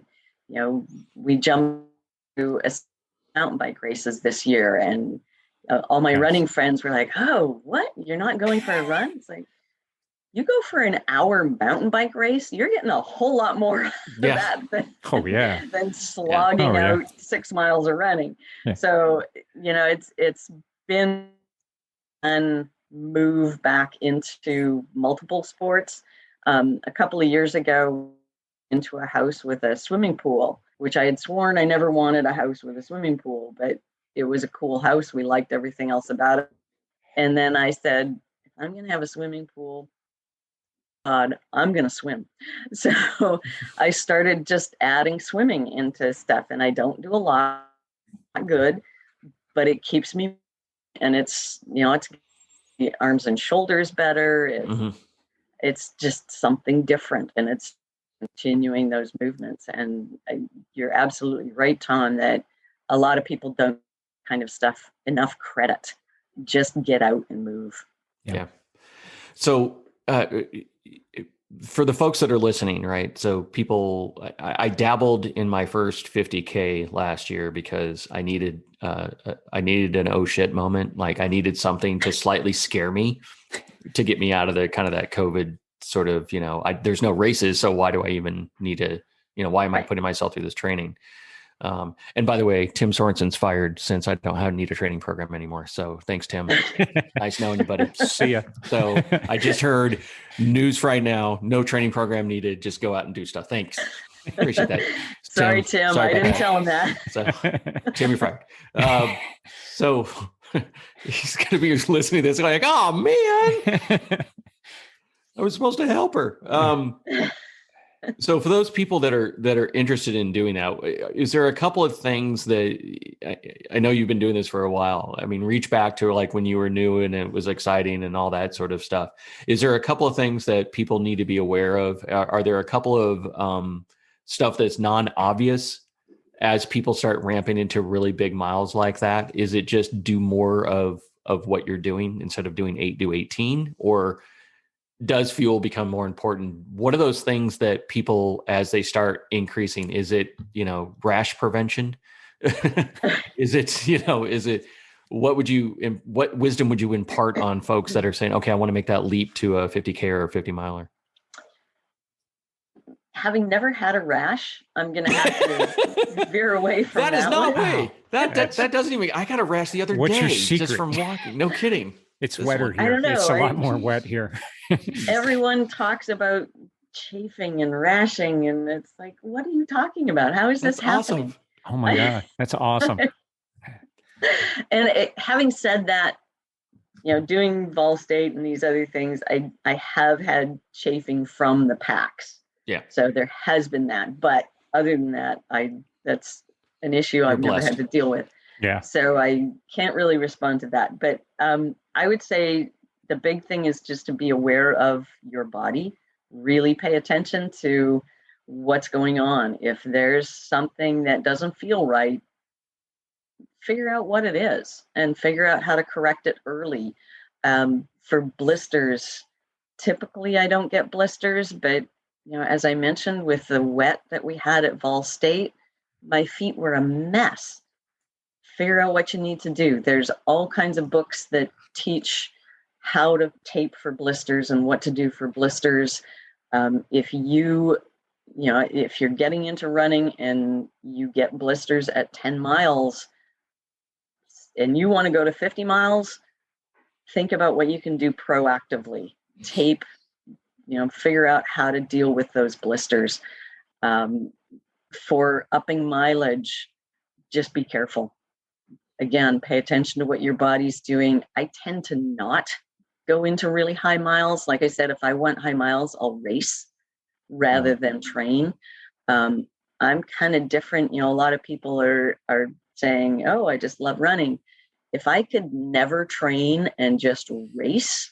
We jumped to a mountain bike races this year, and all my running friends were like, "Oh, what? You're not going for a run?" It's like, you go for an hour mountain bike race, you're getting a whole lot more of that than slogging out 6 miles of running. Yeah. So, it's been a move back into multiple sports. A couple of years ago, into a house with a swimming pool, which I had sworn I never wanted a house with a swimming pool, but it was a cool house. We liked everything else about it. And then I said, if I'm going to have a swimming pool, I'm going to swim. So I started just adding swimming into stuff, and I don't do a lot, not good, but it keeps me, and it's the arms and shoulders better. It's just something different, and it's continuing those movements. And you're absolutely right, Tom, that a lot of people don't kind of stuff enough credit. Just get out and move. Yeah. So, for the folks that are listening, right? So I dabbled in my first 50K last year because I needed an oh shit moment. Like I needed something to slightly scare me to get me out of the kind of that COVID sort of, there's no races. So why do I even need to, why am I putting myself through this training? And by the way, Tim Sorensen's fired since I don't need a training program anymore. So thanks, Tim. Nice knowing you, buddy. See ya. So I just heard news right now, no training program needed. Just go out and do stuff. Thanks. Appreciate that. Sorry, Tim. I didn't tell him that. So Tim, you're fired. So he's going to be listening to this like, oh man, I was supposed to help her. So for those people that are interested in doing that, is there a couple of things that I know you've been doing this for a while? I mean, reach back to like when you were new and it was exciting and all that sort of stuff. Is there a couple of things that people need to be aware of? Are there a couple of stuff that's non-obvious as people start ramping into really big miles like that? Is it just do more of what you're doing instead of doing 8, do 18, or does fuel become more important? What are those things that people, as they start increasing, is it, rash prevention? Is it, what wisdom would you impart on folks that are saying, okay, I want to make that leap to a 50K or a 50 miler? Having never had a rash, I'm going to have to veer away from that. That is no way. That doesn't even, I got a rash the other day just from walking. No kidding. It's wetter here. I don't know. It's a lot more wet here. Everyone talks about chafing and rashing, and it's like, what are you talking about? How is this happening? Awesome. Oh my God, that's awesome. And having said that, doing Vol State and these other things, I have had chafing from the packs. Yeah. So there has been that, but other than that, that's an issue I've never had to deal with. Yeah. So I can't really respond to that. But I would say the big thing is just to be aware of your body, really pay attention to what's going on. If there's something that doesn't feel right, figure out what it is and figure out how to correct it early. For blisters, typically I don't get blisters, but as I mentioned, with the wet that we had at Vol State, my feet were a mess. Figure out what you need to do. There's all kinds of books that teach how to tape for blisters and what to do for blisters. If you're getting into running and you get blisters at 10 miles and you want to go to 50 miles, think about what you can do proactively. Tape, figure out how to deal with those blisters. For upping mileage, just be careful. Again, pay attention to what your body's doing. I tend to not go into really high miles. Like I said, if I want high miles, I'll race rather than train. I'm kind of different. A lot of people are saying, oh, I just love running. If I could never train and just race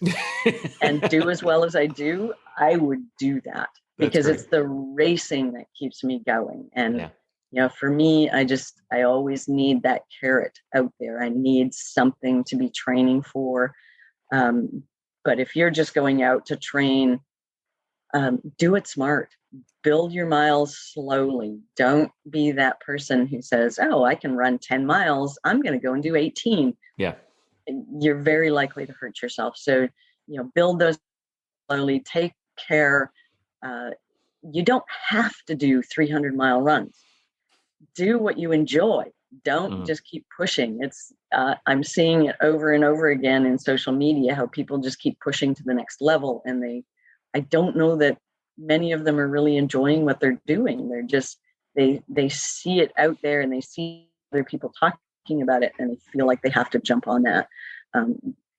and do as well as I do, I would do that, because it's the racing that keeps me going. And for me, I always need that carrot out there. I need something to be training for. But if you're just going out to train, do it smart. Build your miles slowly. Don't be that person who says, oh, I can run 10 miles. I'm going to go and do 18. Yeah. You're very likely to hurt yourself. So, build those slowly, take care. You don't have to do 300-mile runs. Do what you enjoy. Don't just keep pushing. I'm seeing it over and over again in social media, how people just keep pushing to the next level. And I don't know that many of them are really enjoying what they're doing. They're just, they see it out there and they see other people talking about it and they feel like they have to jump on that.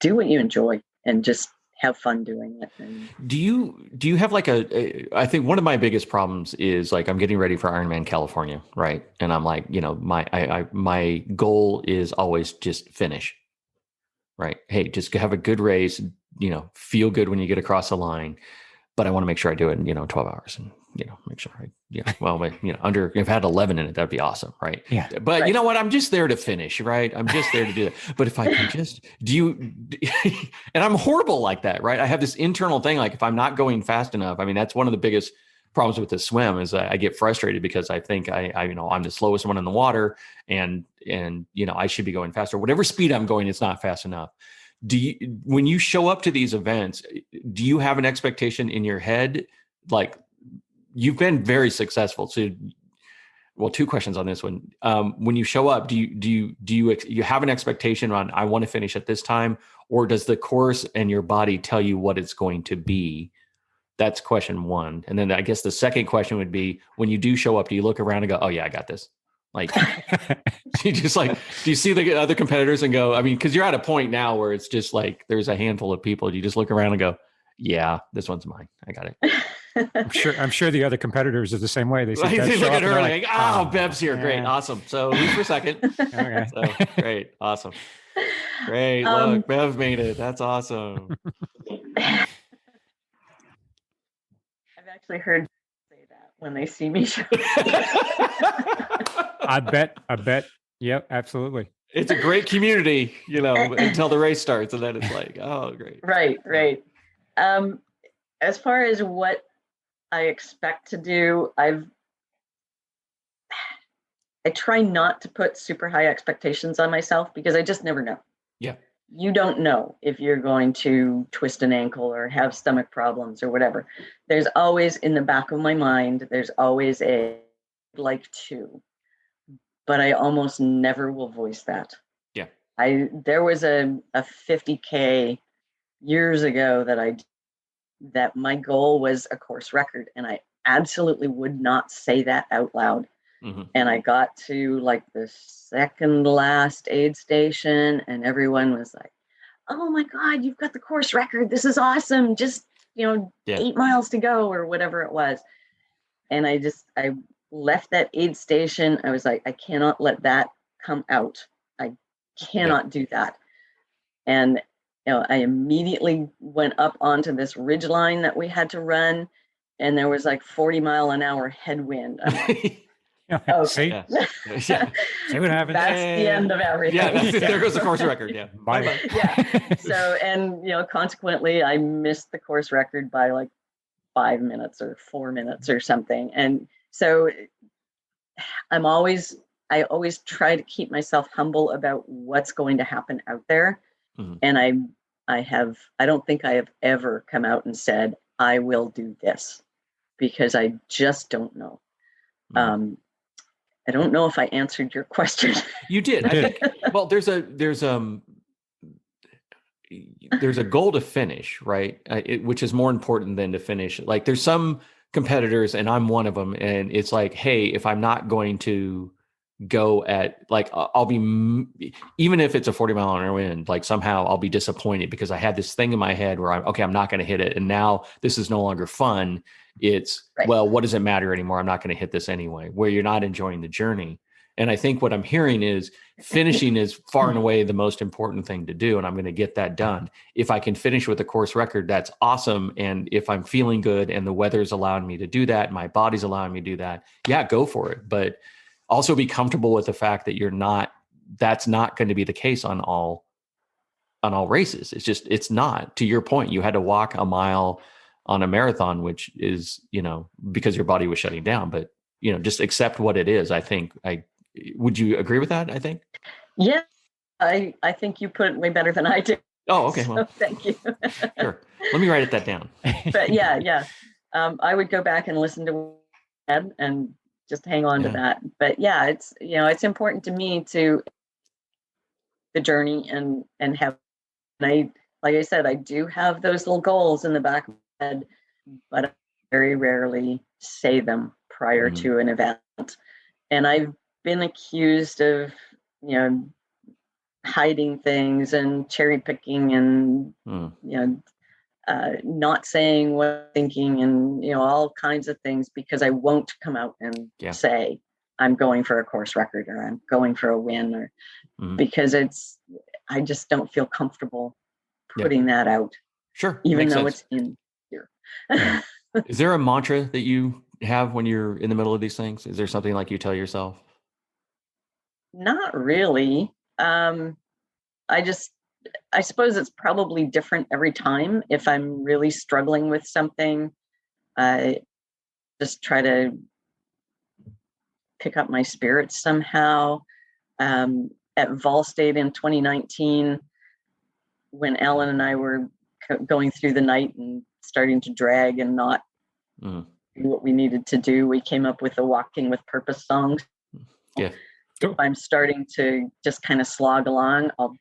Do what you enjoy and just have fun doing it. And do you have like I think one of my biggest problems is like, I'm getting ready for Ironman California. Right. And I'm like, my goal is always just finish. Right. Hey, just have a good race, feel good when you get across the line, but I want to make sure I do it in, 12 hours and, make sure under, if I had 11 in it, that'd be awesome. Right. Yeah. But you know what? I'm just there to finish. Right. I'm just there to do that. But if I can just and I'm horrible like that. Right. I have this internal thing. Like if I'm not going fast enough, I mean, that's one of the biggest problems with the swim is I get frustrated because I think I'm the slowest one in the water and I should be going faster. Whatever speed I'm going, it's not fast enough. When you show up to these events, do you have an expectation in your head? Like you've been very successful. So, well, two questions on this one. When you show up, do you have an expectation on, I want to finish at this time, or does the course and your body tell you what it's going to be? That's question one. And then I guess the second question would be, when you do show up, do you look around and go, oh yeah, I got this? Like, you just like, do you see the other competitors and go, I mean, cause you're at a point now where it's just like, there's a handful of people. Do you just look around and go, yeah, this one's mine. I got it. I'm sure the other competitors are the same way. They look at her like, oh, Bev's here. Great. Awesome. So who's for second? Okay. So, great. Awesome. Great. Look, Bev made it. That's awesome. I've actually heard say that when they see me show. I bet. Yep, absolutely. It's a great community, until the race starts, and then it's like, oh, great. Right. As far as what I expect to do, I try not to put super high expectations on myself because I just never know. Yeah. You don't know if you're going to twist an ankle or have stomach problems or whatever. There's always in the back of my mind, there's always like to, but I almost never will voice that. Yeah. There was a 50K years ago that my goal was a course record, and I absolutely would not say that out loud. Mm-hmm. And I got to like the second last aid station and everyone was like, oh my God, you've got the course record. This is awesome. Just, 8 miles to go or whatever it was. And I left that aid station. I was like, I cannot let that come out. I cannot do that. And, I immediately went up onto this ridge line that we had to run. And there was like 40-mile-an-hour headwind. Okay. See what happens. That's the end of everything. Yeah, there goes the course record. Yeah. Bye. Yeah. So, and consequently, I missed the course record by like 5 minutes or 4 minutes or something. And so, I always try to keep myself humble about what's going to happen out there. Mm-hmm. And I don't think I have ever come out and said I will do this because I just don't know. Mm-hmm. I don't know if I answered your question. You did. I think, well, there's a goal to finish, right? Which is more important than to finish. Like there's some competitors, and I'm one of them. And it's like, hey, if I'm not going to go at, like, I'll be, even if it's a 40-mile-an-hour wind, like somehow I'll be disappointed because I had this thing in my head where I'm not going to hit it. And now this is no longer fun. It's right. Well, what does it matter anymore? I'm not going to hit this anyway, where you're not enjoying the journey. And I think what I'm hearing is finishing is far and away the most important thing to do. And I'm going to get that done. If I can finish with a course record, that's awesome. And if I'm feeling good and the weather's allowing me to do that, my body's allowing me to do that, yeah, go for it. But also be comfortable with the fact that that's not going to be the case on all races. It's not. To your point, you had to walk a mile on a marathon, which is, because your body was shutting down, but just accept what it is. Would you agree with that? I think. Yeah, I think you put it way better than I did. Oh, okay. Well, so thank you. Sure. Let me write that down. But yeah. I would go back and listen to Ed and just hang on to that. But yeah, it's important to me to the journey and have, like I said, I do have those little goals in the back of my head, but I very rarely say them prior to an event. And I've been accused of, hiding things and cherry picking and, not saying what I'm thinking and, all kinds of things because I won't come out and say I'm going for a course record or I'm going for a win or because I just don't feel comfortable putting that out. Sure. Even though it's in here. Is there a mantra that you have when you're in the middle of these things? Is there something like you tell yourself? Not really. I suppose it's probably different every time. If I'm really struggling with something, I just try to pick up my spirits somehow. At Vol State in 2019, when Alan and I were going through the night and starting to drag and not do what we needed to do, we came up with the Walking with Purpose songs. Yeah. If I'm starting to just kind of slog along, I'll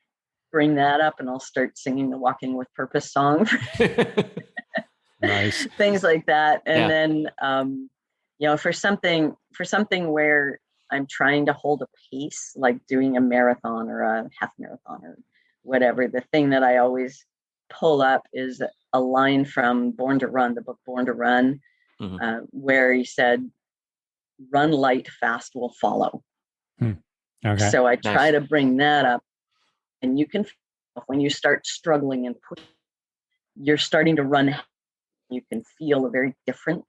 bring that up and I'll start singing the Walking with Purpose song. Nice. Things like that. And then, for something where I'm trying to hold a pace, like doing a marathon or a half marathon or whatever, the thing that I always pull up is a line from Born to Run, the book Born to Run, where he said, "Run light, fast will follow." Okay. So I try to bring that up, and you can, when you start struggling and push, you're starting to run, you can feel a very different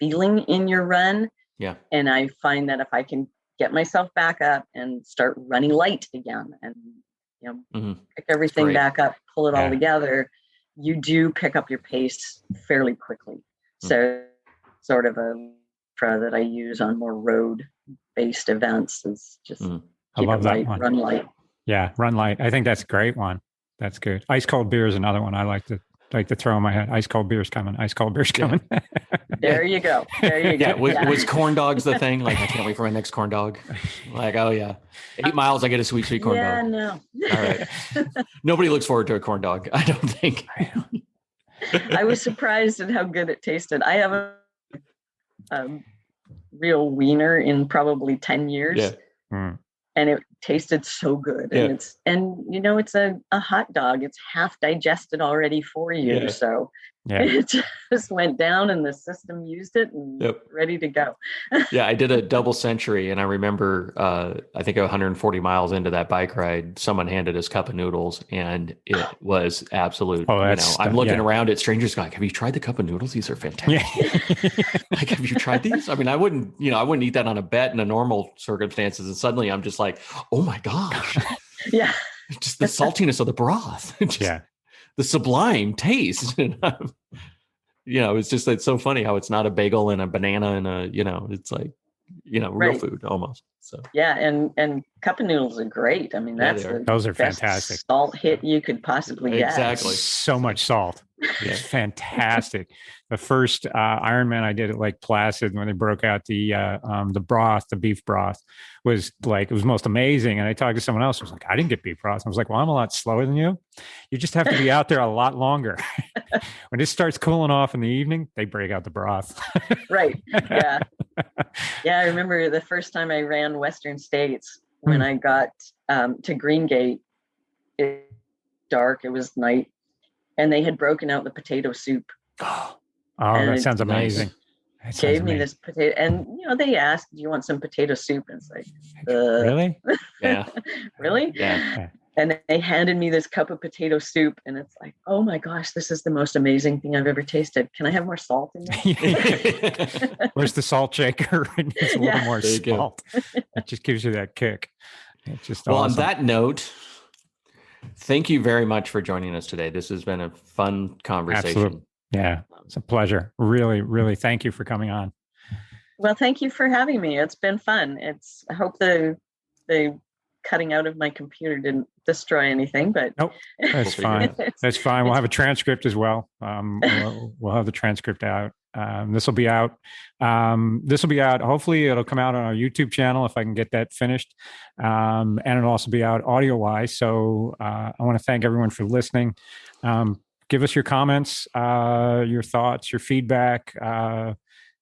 feeling in your run. Yeah. And I find that if I can get myself back up and start running light again and, pick everything back up, pull it all together, you do pick up your pace fairly quickly. So sort of a mantra that I use on more road-based events is just I love that light, one. Run light. Yeah, run light. I think that's a great one. That's good. Ice cold beer is another one I like to throw in my head. Ice cold beer's coming. Ice cold beer's coming. There you go. Yeah. Was corn dogs the thing? Like, I can't wait for my next corn dog. Like, oh yeah, 8 miles, I get a sweet corn dog. Yeah, no. All right. Nobody looks forward to a corn dog, I don't think. I was surprised at how good it tasted. I haven't real wiener in probably 10 years. Yeah. And it tasted so good. And it's a hot dog. It's half digested already for you. Yeah. So it just went down and the system used it and ready to go. Yeah. I did a double century and I remember, I think 140 miles into that bike ride, someone handed us cup of noodles and it was absolute. I'm looking around at strangers going, have you tried the cup of noodles? These are fantastic. Yeah. Like, have you tried these? I mean, I wouldn't eat that on a bet in a normal circumstances. And suddenly I'm just like, oh my gosh. Yeah. Just the saltiness of the broth. The sublime taste. It's so funny how it's not a bagel and a banana and it's like, real food almost. So yeah, and cup of noodles are great. I mean, those are fantastic. Salt hit you could possibly get. Exactly. So much salt. It's fantastic. The first Ironman I did at Lake Placid when they broke out the broth, the beef broth, was like, it was most amazing. And I talked to someone else who was like, I didn't get beef broth. I was like, well, I'm a lot slower than you. You just have to be out there a lot longer. When it starts cooling off in the evening, they break out the broth. Right. Yeah. Yeah. I remember the first time I ran Western States when I got to Green Gate. It was dark. It was night, and they had broken out the potato soup. Oh, that sounds amazing. That sounds gave me this potato, and they asked, "Do you want some potato soup?" And it's like, really? Yeah. Really? Yeah. And they handed me this cup of potato soup, and it's like, oh my gosh, this is the most amazing thing I've ever tasted. Can I have more salt in there? Where's the salt shaker? It needs a little more salt. It just gives you that kick. It's just well, awesome. On that note, thank you very much for joining us today. This has been a fun conversation. Absolutely. Yeah, it's a pleasure. Really, really, thank you for coming on. Well, thank you for having me. It's been fun. I hope the cutting out of my computer didn't destroy anything, but nope, that's fine. That's fine. We'll have a transcript as well. We'll have the transcript out. This will be out. Hopefully it'll come out on our YouTube channel if I can get that finished. And it'll also be out audio wise. So I want to thank everyone for listening. Give us your comments, your thoughts, your feedback.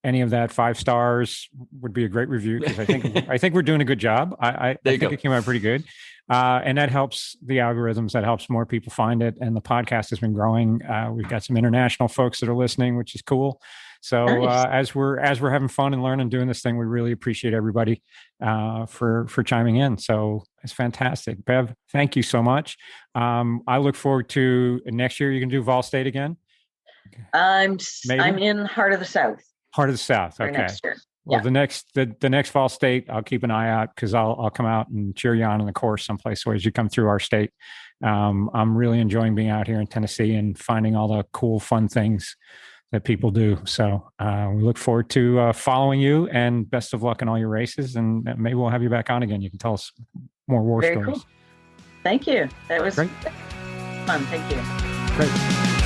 Any of that 5 stars would be a great review, because I think we're doing a good job. I think it came out pretty good. And that helps the algorithms. That helps more people find it. And the podcast has been growing. We've got some international folks that are listening, which is cool. So nice. As we're having fun and learning, doing this thing, we really appreciate everybody for chiming in. So it's fantastic. Bev, thank you so much. I look forward to next year. You can do Vol State again. I'm in Heart of the South. Heart of the South. Okay. Next year. Well, the next Fall State, I'll keep an eye out, because I'll come out and cheer you on in the course someplace. So as you come through our state, I'm really enjoying being out here in Tennessee and finding all the cool, fun things that people do. So we look forward to following you, and best of luck in all your races. And maybe we'll have you back on again. You can tell us more war stories. Cool. Thank you. That was great. Fun. Thank you. Great.